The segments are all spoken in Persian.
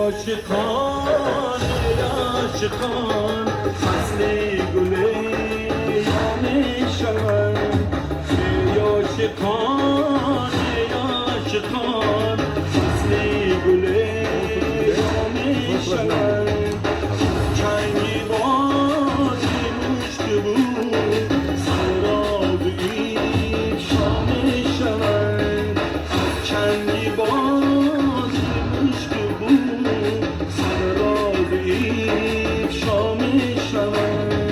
عاشقان عاشقان فصل گل میشوند ای عاشقان عاشقان فصل گل میشوند چنگی بازی مشک بود سراغ این شام شوند چنگی بازی مشک بود سراغ این شام شوند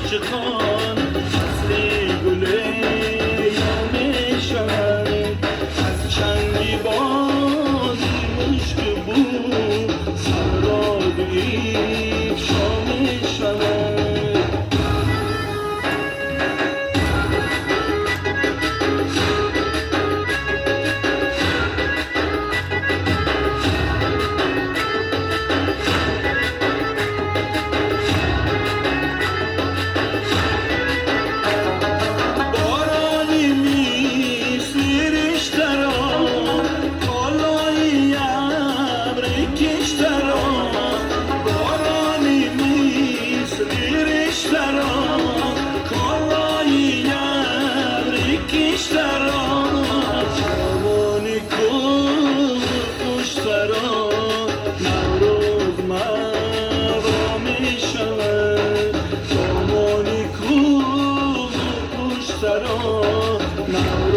عاشقان فصل گل میشوند از چنگی بازی مشک بود سراغ این شام شوند now